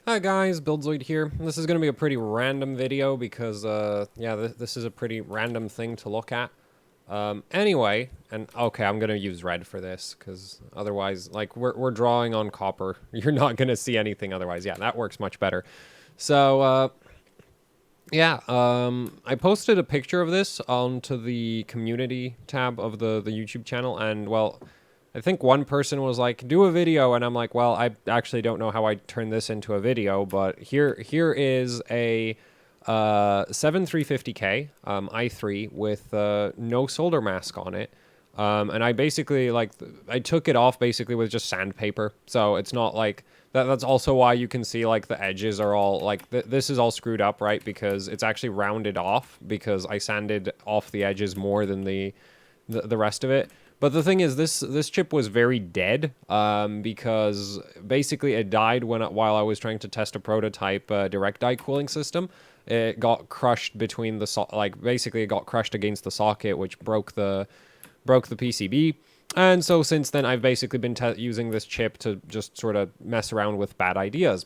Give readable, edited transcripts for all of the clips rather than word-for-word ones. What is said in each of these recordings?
Hi guys, Buildzoid here. This is going to be a pretty random video because, yeah, this is a pretty random thing to look at. Anyway, and okay, I'm going to use red for this because otherwise, like, we're drawing on copper. You're not going to see anything otherwise. Yeah, that works much better. So, yeah, I posted a picture of this onto the community tab of the YouTube channel, and, well, I think one person was like, do a video, and I'm like, well, I actually don't know how I turn this into a video, but here is a 7350K i3 with no solder mask on it. And I basically, like, I took it off basically with just sandpaper, so it's not like, that's also why you can see, like, the edges are all, like, this is all screwed up, right, because it's actually rounded off, because I sanded off the edges more than the rest of it. But the thing is, this chip was very dead, because basically it died while I was trying to test a prototype direct die cooling system. It got crushed between basically it got crushed against the socket, which broke the PCB. And so since then, I've basically been using this chip to just sort of mess around with bad ideas.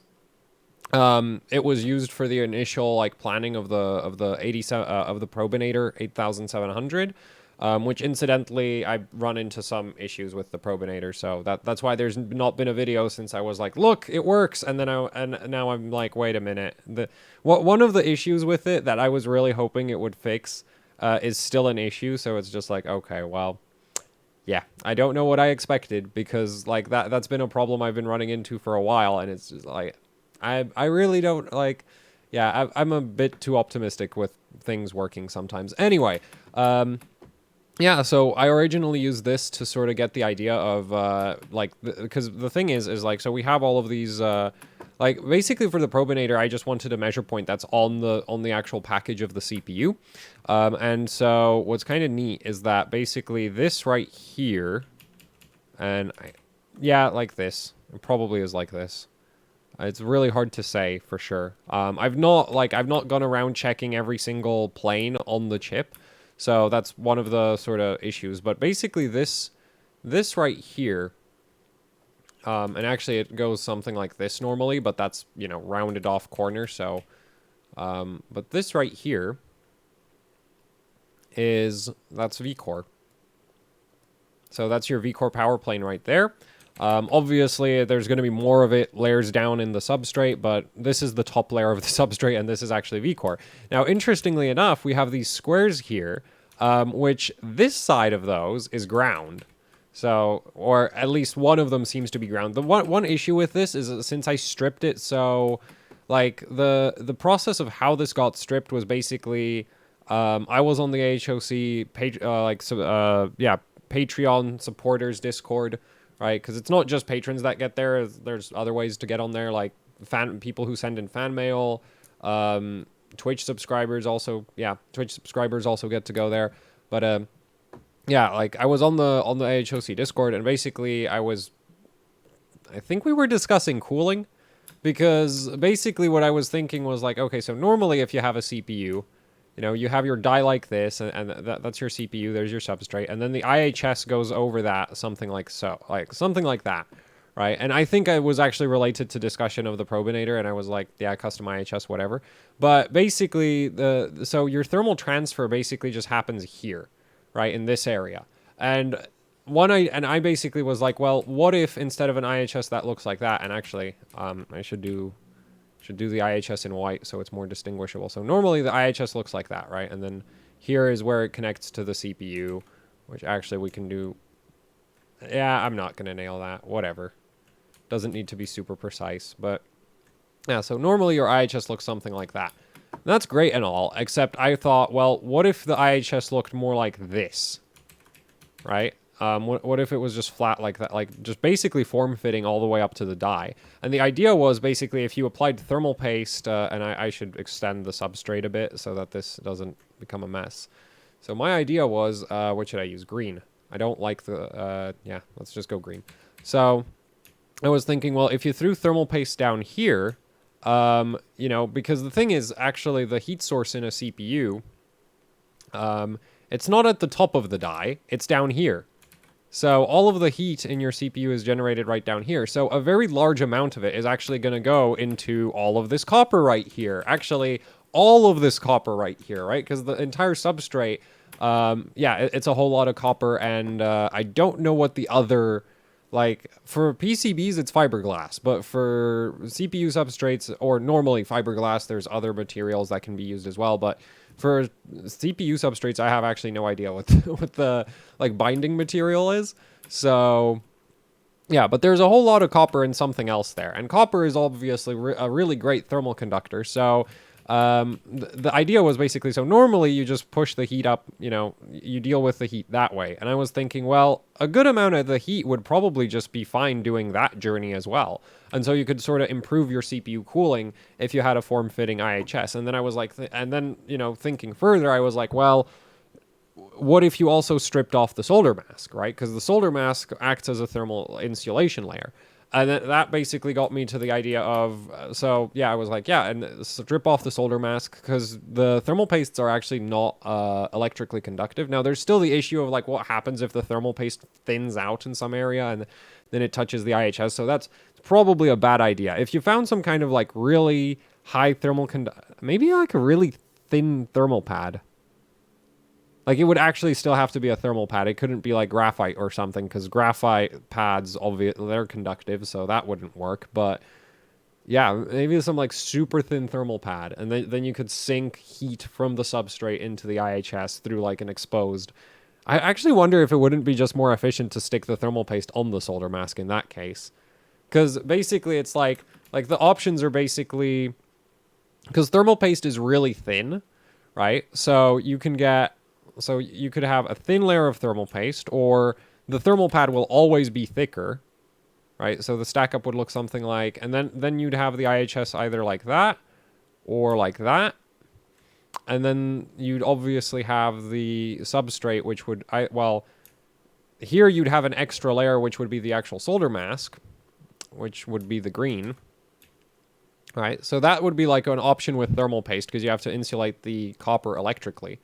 It was used for the initial, like, planning of the 87 of the Probinator 8700. Which incidentally, I've run into some issues with the Probinator, so that's why there's not been a video since I was like, look, it works, and then now I'm like, wait a minute. One of the issues with it that I was really hoping it would fix is still an issue, so it's just like, okay, well, yeah, I don't know what I expected, because, like, that's been a problem I've been running into for a while, and it's just like, I really don't, like, yeah, I'm a bit too optimistic with things working sometimes. Anyway, yeah, so I originally used this to sort of get the idea of, like, because the thing is, like, so we have all of these, like, basically for the Probinator, I just wanted a measure point that's on the actual package of the CPU. And so what's kind of neat is that basically this right here, and yeah, like this, it probably is like this. It's really hard to say for sure. I've not gone around checking every single plane on the chip. So that's one of the sort of issues. But basically this right here, and actually it goes something like this normally, but that's, you know, rounded off corner. So, but this right here that's VCore. So that's your VCore power plane right there. Obviously, there's going to be more of it layers down in the substrate, but this is the top layer of the substrate, and this is actually VCore. Now, interestingly enough, we have these squares here, which this side of those is ground. So, or at least one of them seems to be ground. The one issue with this is that since I stripped it, so, like, the process of how this got stripped was basically, I was on the AHOC page, yeah, Patreon supporters Discord, right? Because it's not just patrons that get there. There's other ways to get on there, like people who send in fan mail. Twitch subscribers also, yeah, Twitch subscribers also get to go there. But yeah, like, I was on the AHOC Discord, and basically I think we were discussing cooling, because basically what I was thinking was like, okay, so normally if you have a CPU, you know, you have your die like this, and that's your CPU, there's your substrate, and then the IHS goes over that, something like so, like, something like that, right? And I think it was actually related to discussion of the Probinator, and I was like, yeah, custom IHS, whatever. But basically, so your thermal transfer basically just happens here, right, in this area. And I basically was like, well, what if instead of an IHS that looks like that, and actually, I should do the IHS in white so it's more distinguishable. So normally the IHS looks like that, right? And then here is where it connects to the CPU, which actually we can do. Yeah, I'm not going to nail that. Whatever. Doesn't need to be super precise. But yeah, so normally your IHS looks something like that. And that's great and all, except I thought, well, what if the IHS looked more like this, right? What if it was just flat like that, like just basically form-fitting all the way up to the die? And the idea was basically if you applied thermal paste, and I should extend the substrate a bit so that this doesn't become a mess. So my idea was, what should I use? Green. I don't like the, yeah, let's just go green. So I was thinking, well, if you threw thermal paste down here, you know, because the thing is, actually, the heat source in a CPU, it's not at the top of the die, it's down here. So all of the heat in your CPU is generated right down here. So a very large amount of it is actually going to go into all of this copper right here. Actually, all of this copper right here, right? Because the entire substrate, yeah, it's a whole lot of copper, and I don't know what the other, like, for PCBs, it's fiberglass, but for CPU substrates, or normally fiberglass, there's other materials that can be used as well, but for CPU substrates, I have actually no idea what what the like binding material is. So yeah, but there's a whole lot of copper and something else there, and copper is obviously a really great thermal conductor. So the idea was basically, so normally you just push the heat up, you know, you deal with the heat that way. And I was thinking, well, a good amount of the heat would probably just be fine doing that journey as well. And so you could sort of improve your CPU cooling if you had a form-fitting IHS. And then I was like, and then, you know, thinking further, I was like, well, what if you also stripped off the solder mask, right? Because the solder mask acts as a thermal insulation layer. And that basically got me to the idea of, so yeah, I was like, yeah, and strip off the solder mask, because the thermal pastes are actually not electrically conductive. Now, there's still the issue of like what happens if the thermal paste thins out in some area and then it touches the IHS. So that's probably a bad idea. If you found some kind of like really high thermal, maybe like a really thin thermal pad. Like, it would actually still have to be a thermal pad. It couldn't be like graphite or something, because graphite pads, obviously, they're conductive, so that wouldn't work. But yeah, maybe some like super thin thermal pad, and then you could sink heat from the substrate into the IHS through like an exposed. I actually wonder if it wouldn't be just more efficient to stick the thermal paste on the solder mask in that case. Because basically it's like the options are basically, because thermal paste is really thin, right? So you can get, so you could have a thin layer of thermal paste, or the thermal pad will always be thicker, right? So the stack up would look something like, and then you'd have the IHS either like that or like that. And then you'd obviously have the substrate, which would, well, here you'd have an extra layer, which would be the actual solder mask, which would be the green, right? So that would be like an option with thermal paste, because you have to insulate the copper electrically.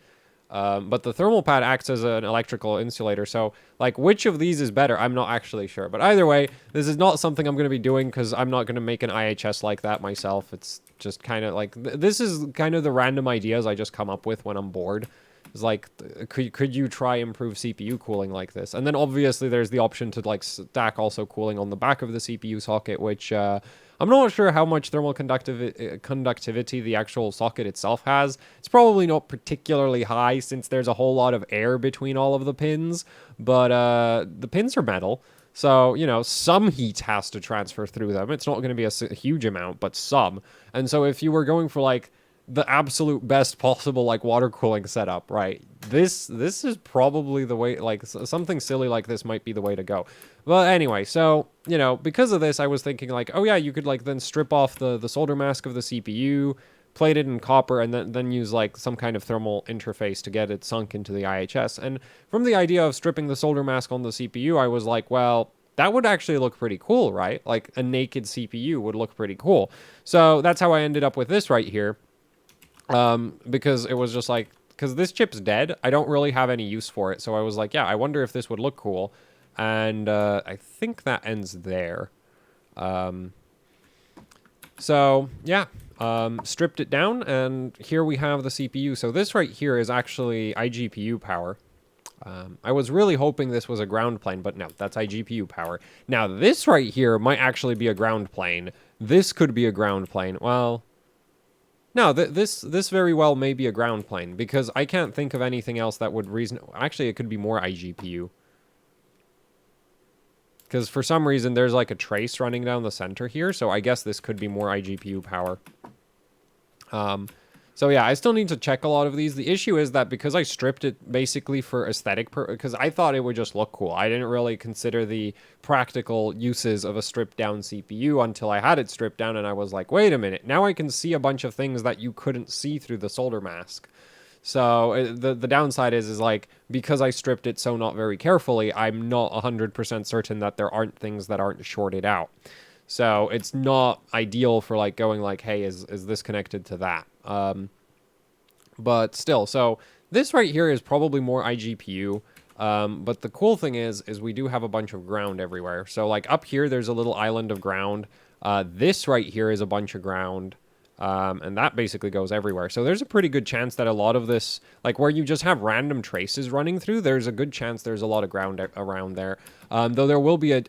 But the thermal pad acts as an electrical insulator. So, like, which of these is better? I'm not actually sure. But either way, this is not something I'm going to be doing, because I'm not going to make an IHS like that myself. It's just kind of like, this is kind of the random ideas I just come up with when I'm bored. It's like, could you try improve CPU cooling like this? And then obviously there's the option to like stack also cooling on the back of the CPU socket, which I'm not sure how much thermal conductivity the actual socket itself has. It's probably not particularly high, since there's a whole lot of air between all of the pins, but the pins are metal. So, you know, some heat has to transfer through them. It's not going to be a huge amount, but some. And so if you were going for like the absolute best possible like water cooling setup, right, this is probably the way, like something silly like this might be the way to go. Well, anyway, so, you know, because of this, I was thinking like, oh yeah, you could like then strip off the solder mask of the CPU, plate it in copper, and then use like some kind of thermal interface to get it sunk into the IHS. And from the idea of stripping the solder mask on the CPU, I was like, well, that would actually look pretty cool, right? Like a naked CPU would look pretty cool. So that's how I ended up with this right here. Because it was just like, because this chip's dead, I don't really have any use for it. So I was like, yeah, I wonder if this would look cool. And I think that ends there. So yeah, stripped it down, and here we have the CPU. So this right here is actually iGPU power. I was really hoping this was a ground plane, but no, that's iGPU power. Now this right here might actually be a ground plane. This could be a ground plane. Well, no, this very well may be a ground plane, because I can't think of anything else that would reason. Actually, it could be more iGPU. Because for some reason, there's like a trace running down the center here, so I guess this could be more iGPU power. So yeah, I still need to check a lot of these. The issue is that because I stripped it basically for aesthetic, because I thought it would just look cool. I didn't really consider the practical uses of a stripped down CPU until I had it stripped down, and I was like, wait a minute, now I can see a bunch of things that you couldn't see through the solder mask. So the downside is like, because I stripped it so not very carefully, I'm not 100% certain that there aren't things that aren't shorted out. So it's not ideal for like going like, hey, is this connected to that? But still, so this right here is probably more iGPU. But the cool thing is we do have a bunch of ground everywhere. So like up here, there's a little island of ground. This right here is a bunch of ground. And that basically goes everywhere. So there's a pretty good chance that a lot of this, like where you just have random traces running through, there's a good chance there's a lot of ground around there. Though there will be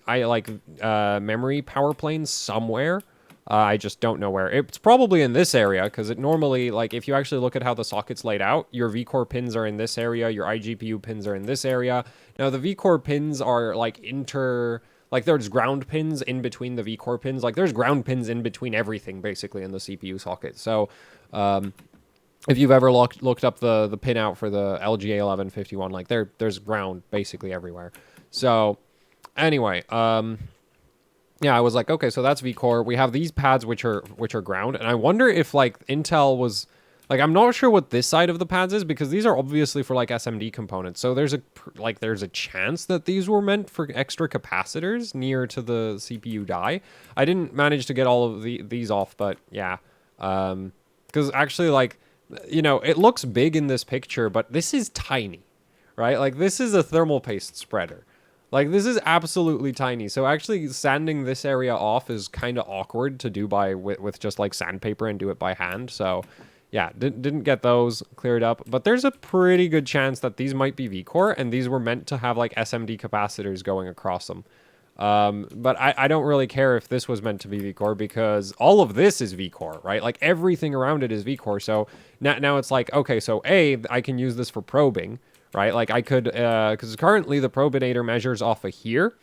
memory power planes somewhere. I just don't know where. It's probably in this area because it normally, like if you actually look at how the socket's laid out, your vCore pins are in this area, your iGPU pins are in this area. Now the vCore pins are like like there's ground pins in between the vCore pins. Like there's ground pins in between everything basically in the CPU socket. So if you've ever looked up the pin out for the LGA1151, like there's ground basically everywhere. So anyway, yeah, I was like, okay, so that's vCore. We have these pads which are ground, and I wonder if like Intel was like, I'm not sure what this side of the pads is because these are obviously for like SMD components. So there's a chance that these were meant for extra capacitors near to the CPU die. I didn't manage to get all of these off, but yeah, because actually like, you know, it looks big in this picture, but this is tiny, right? Like this is a thermal paste spreader. Like, this is absolutely tiny. So actually sanding this area off is kind of awkward to do with just, like, sandpaper and do it by hand. So, yeah, didn't get those cleared up. But there's a pretty good chance that these might be vCore, and these were meant to have, like, SMD capacitors going across them. But I don't really care if this was meant to be vCore because all of this is vCore, right? Like, everything around it is vCore. So now it's like, okay, so I can use this for probing. Right, like I could, because currently the probinator measures off of here,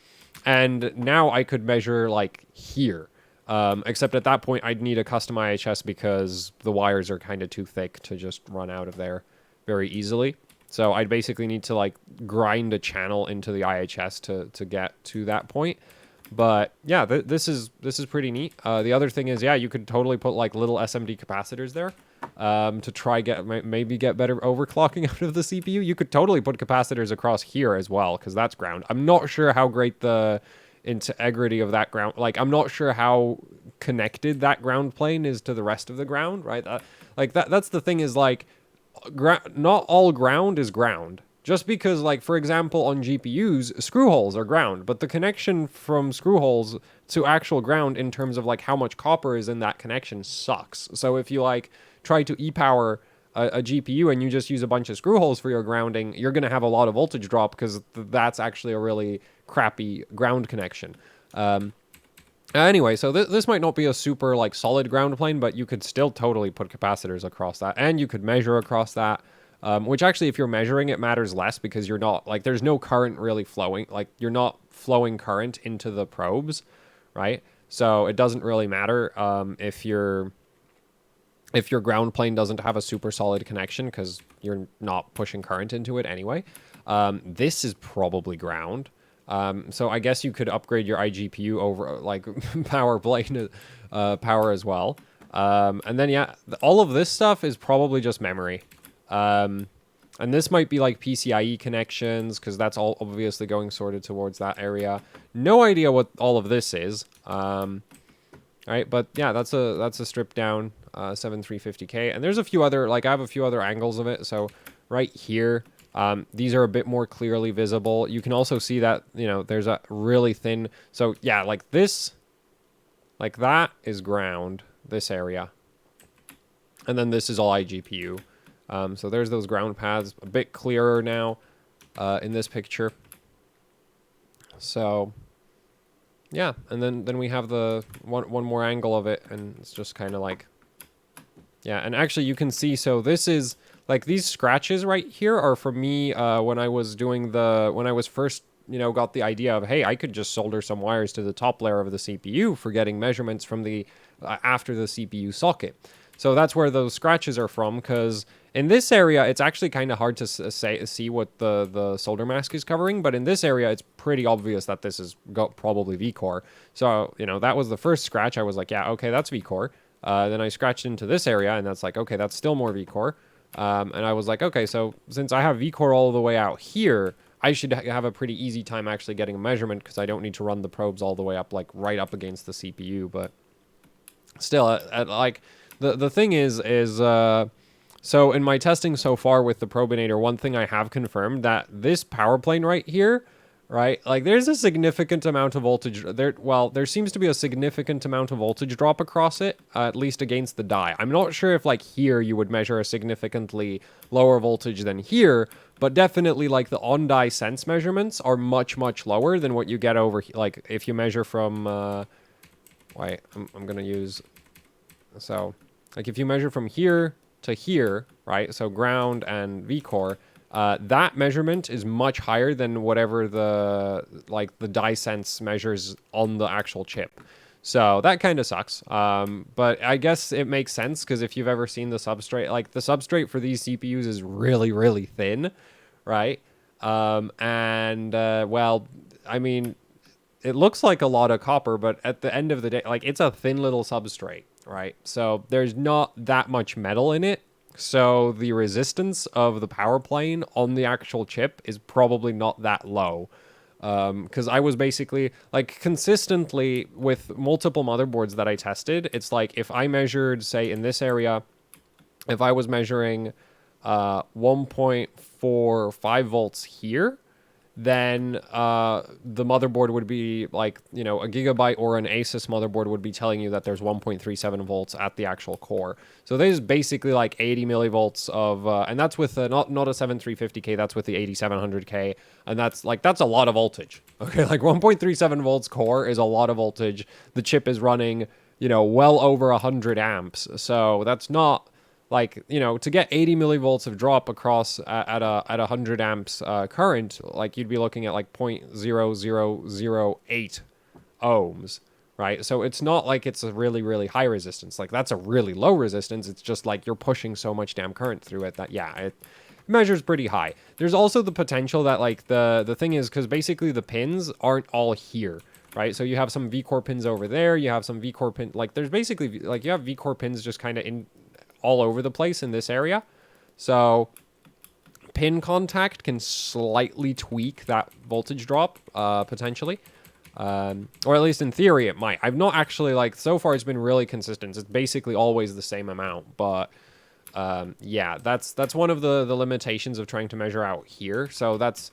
and now I could measure like here. Except at that point I'd need a custom IHS because the wires are kind of too thick to just run out of there very easily. So I'd basically need to like grind a channel into the IHS to get to that point. But yeah, this is pretty neat. The other thing is, yeah, you could totally put like little SMD capacitors there. To try maybe get better overclocking out of the CPU. You could totally put capacitors across here as well, because that's ground. I'm not sure how great the integrity of that ground, like I'm not sure how connected that ground plane is to the rest of the ground, right? That's the thing is like, not all ground is ground. Just because, like, for example, on GPUs, screw holes are ground, but the connection from screw holes to actual ground in terms of, like, how much copper is in that connection sucks. So if you, like, try to e-power a GPU and you just use a bunch of screw holes for your grounding, you're going to have a lot of voltage drop because that's actually a really crappy ground connection. Anyway, so this might not be a super, like, solid ground plane, but you could still totally put capacitors across that, and you could measure across that. Which actually, if you're measuring, it matters less because you're not, like, there's no current really flowing. Like, you're not flowing current into the probes, right? So it doesn't really matter if your ground plane doesn't have a super solid connection because you're not pushing current into it anyway. This is probably ground. So I guess you could upgrade your iGPU over, like, power plane power as well. And then, yeah, all of this stuff is probably just memory. And this might be like PCIe connections because that's all obviously going sorted towards that area. No idea what all of this is. Right, but yeah, that's a stripped down 7350K, and there's a few other, like I have a few other angles of it. So right here, these are a bit more clearly visible. You can also see that, you know, there's a really thin. So yeah, like this, like that is ground, this area, and then this is all iGPU. So there's those ground paths, a bit clearer now in this picture. So yeah, and then we have the one more angle of it, and it's just kind of like, yeah, and actually you can see, so this is, like, these scratches right here are from me when I was first, you know, got the idea of, hey, I could just solder some wires to the top layer of the CPU for getting measurements from the, after the CPU socket. So that's where those scratches are from, because in this area, it's actually kind of hard to see what the solder mask is covering, but in this area, it's pretty obvious that this is probably vCore. So, you know, that was the first scratch. I was like, yeah, okay, that's vCore. Then I scratched into this area, and that's like, okay, that's still more vCore. And I was like, okay, so since I have vCore all the way out here, I should have a pretty easy time actually getting a measurement because I don't need to run the probes all the way up, like, right up against the CPU. But still, like, the thing is So in my testing so far with the Probinator, one thing I have confirmed that this power plane right here, right, like there's a significant amount of voltage there. Well, there seems to be a significant amount of voltage drop across it, at least against the die. I'm not sure if like here you would measure a significantly lower voltage than here, but definitely like the on die sense measurements are much, much lower than what you get over like if you measure from, wait, I'm going to use, so like if you measure from here to here, right? So ground and V-core, that measurement is much higher than whatever the die sense measures on the actual chip. So that kind of sucks. But I guess it makes sense because if you've ever seen the substrate, like the substrate for these CPUs is really, really thin, right? Well, I mean, it looks like a lot of copper, but at the end of the day, like it's a thin little substrate, right? So there's not that much metal in it. So the resistance of the power plane on the actual chip is probably not that low. Because I was basically like consistently with multiple motherboards that I tested, it's like if I measured, say, in this area, if I was measuring 1.45 volts here, then the motherboard would be like, you know, a Gigabyte or an Asus motherboard would be telling you that there's 1.37 volts at the actual core. So there's basically like 80 millivolts of, and that's with not a 7350K, that's with the 8700K, and that's a lot of voltage. Okay, like 1.37 volts core is a lot of voltage. The chip is running, you know, well over 100 amps. So that's not like, you know, to get 80 millivolts of drop across at 100 amps current, like you'd be looking at like 0.0008 ohms, right? So it's not like it's a really, really high resistance. Like that's a really low resistance. It's just like you're pushing so much damn current through it that, yeah, it measures pretty high. There's also the potential that like the thing is, because basically the pins aren't all here, right? So you have some V-core pins over there. You have some V-core pin, like there's basically like you have V-core pins just kind of in all over the place in this area. So pin contact can slightly tweak that voltage drop, potentially. Or at least in theory it might. I've not actually, like, so far it's been really consistent. It's basically always the same amount. But, yeah, that's one of the limitations of trying to measure out here. So that's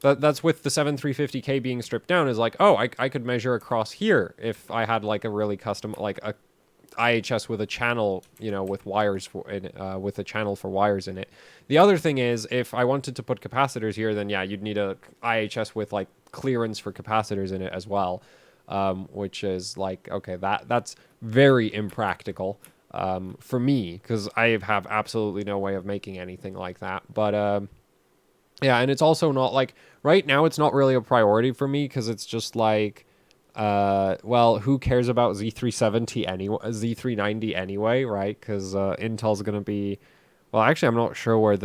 with the 7350K being stripped down is like, oh, I could measure across here if I had, like, a really custom, like, a IHS with a channel, you know, with wires with a channel for wires in it. The other thing is, if I wanted to put capacitors here, then yeah, you'd need a IHS with like clearance for capacitors in it as well, which is like, okay, that's very impractical for me because I have absolutely no way of making anything like that. But yeah, and it's also not like right now it's not really a priority for me because it's just like, well, who cares about Z370 anyway, Z390 anyway, right? Because Intel's gonna be, well, actually, I'm not sure where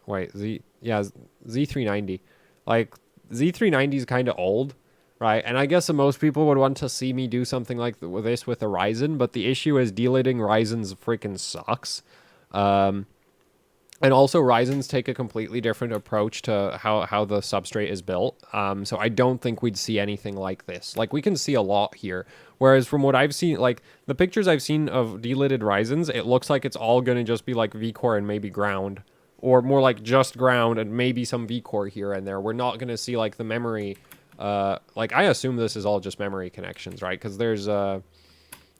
wait, Z390, like Z390 is kind of old, right? And I guess most people would want to see me do something like this with a Ryzen, but the issue is delidding Ryzen's freaking sucks. And also, Ryzen's take a completely different approach to how the substrate is built. So I don't think we'd see anything like this. Like, we can see a lot here. Whereas from what I've seen, like, the pictures I've seen of delidded Ryzen's, it looks like it's all going to just be, like, V-core and maybe ground. Or more like just ground and maybe some V-core here and there. We're not going to see, like, the memory. Like, I assume this is all just memory connections, right? Because there's...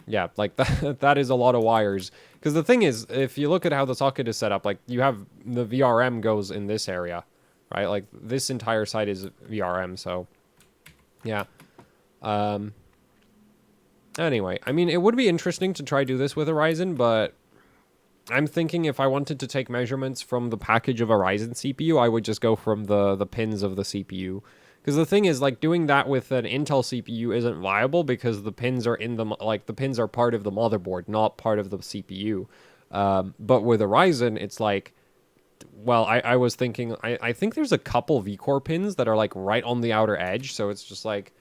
yeah, like that is a lot of wires. Because the thing is, if you look at how the socket is set up, like you have the VRM goes in this area, right? Like this entire side is VRM, so yeah. Anyway, I mean, it would be interesting to try do this with a Ryzen, but I'm thinking if I wanted to take measurements from the package of a Ryzen CPU, I would just go from the pins of the CPU. Because the thing is, like, doing that with an Intel CPU isn't viable because the pins are in the, like, the pins are part of the motherboard, not part of the CPU. But with a Ryzen, it's like, well, I was thinking, I think there's a couple V-core pins that are, like, right on the outer edge. So it's just, like,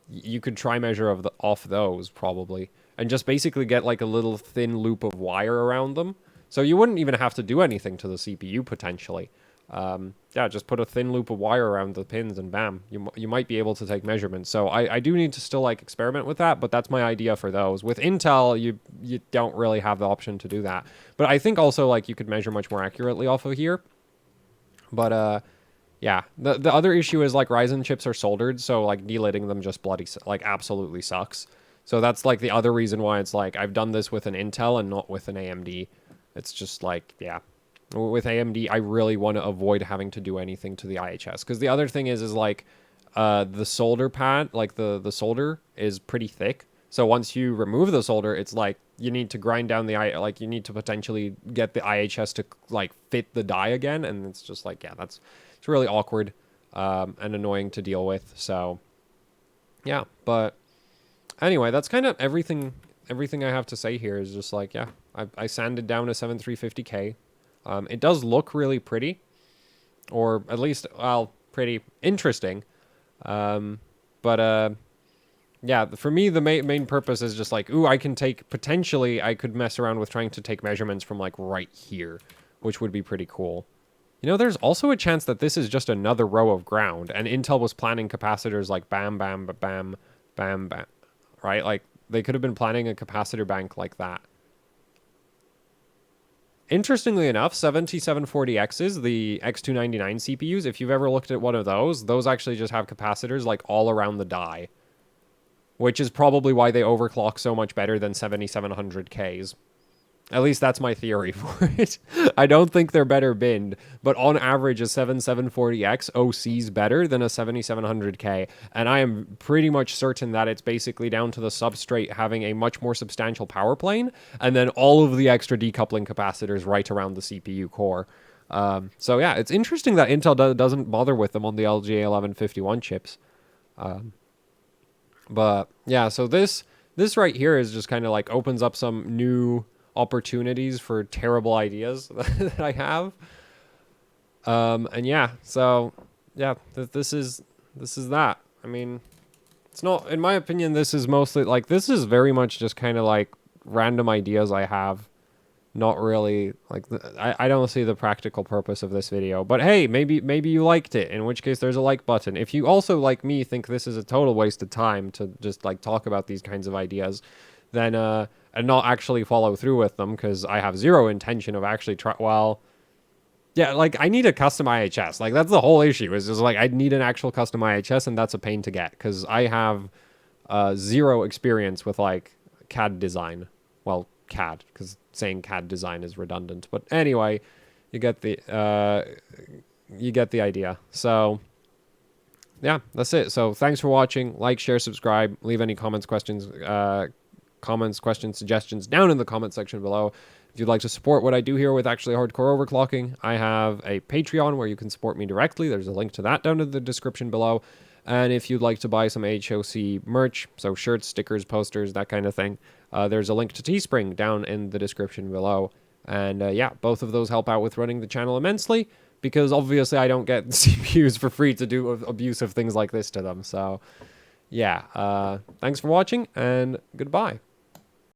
you could try measure off those, probably. And just basically get, like, a little thin loop of wire around them. So you wouldn't even have to do anything to the CPU, potentially. Yeah, just put a thin loop of wire around the pins and bam, you might be able to take measurements. So I do need to still like experiment with that, but that's my idea for those. With Intel, you don't really have the option to do that. But I think also like you could measure much more accurately off of here. But yeah, the other issue is like Ryzen chips are soldered, so like delidding them just like absolutely sucks. So that's like the other reason why it's like I've done this with an Intel and not with an AMD. It's just like, yeah. With AMD, I really want to avoid having to do anything to the IHS. Because the other thing is like the solder pad, like the solder is pretty thick. So once you remove the solder, it's like you need to grind down like you need to potentially get the IHS to like fit the die again. And it's just like, yeah, it's really awkward and annoying to deal with. So yeah, but anyway, that's kind of everything I have to say here is just like, yeah, I sanded down a 7350K. It does look really pretty, or at least, well, pretty interesting. But yeah, for me, the main purpose is just like, ooh, potentially I could mess around with trying to take measurements from like right here, which would be pretty cool. You know, there's also a chance that this is just another row of ground, and Intel was planning capacitors like bam, bam, bam, bam, bam, right? Like, they could have been planning a capacitor bank like that. Interestingly enough, 7740Xs, the X299 CPUs, if you've ever looked at one of those actually just have capacitors like all around the die, which is probably why they overclock so much better than 7700Ks. At least that's my theory for it. I don't think they're better binned, but on average, a 7740X OC's better than a 7700K, and I am pretty much certain that it's basically down to the substrate having a much more substantial power plane, and then all of the extra decoupling capacitors right around the CPU core. So yeah, it's interesting that Intel doesn't bother with them on the LGA 1151 chips. But yeah, so this right here is just kind of like opens up some new opportunities for terrible ideas that I have. And yeah, so yeah, this is that. I mean, it's not, in my opinion, this is mostly like, this is very much just kind of like random ideas I have. Not really like, I don't see the practical purpose of this video, but hey, maybe you liked it, in which case there's a like button. If you also, like me, think this is a total waste of time to just like talk about these kinds of ideas, then and not actually follow through with them, because I have zero intention of actually yeah, like I need a custom IHS. Like that's the whole issue, is just like I need an actual custom IHS, and that's a pain to get because I have zero experience with like CAD design. Well, CAD, because saying CAD design is redundant. But anyway, you get the idea. So yeah, that's it. So thanks for watching. Like, share, subscribe. Leave any comments, questions, suggestions down in the comment section below. If you'd like to support what I do here with Actually Hardcore Overclocking, I have a Patreon where you can support me directly. There's a link to that down in the description below. And if you'd like to buy some HOC merch, so shirts, stickers, posters, that kind of thing, there's a link to Teespring down in the description below. And yeah, both of those help out with running the channel immensely, because obviously I don't get CPUs for free to do abusive things like this to them. So yeah, thanks for watching, and goodbye.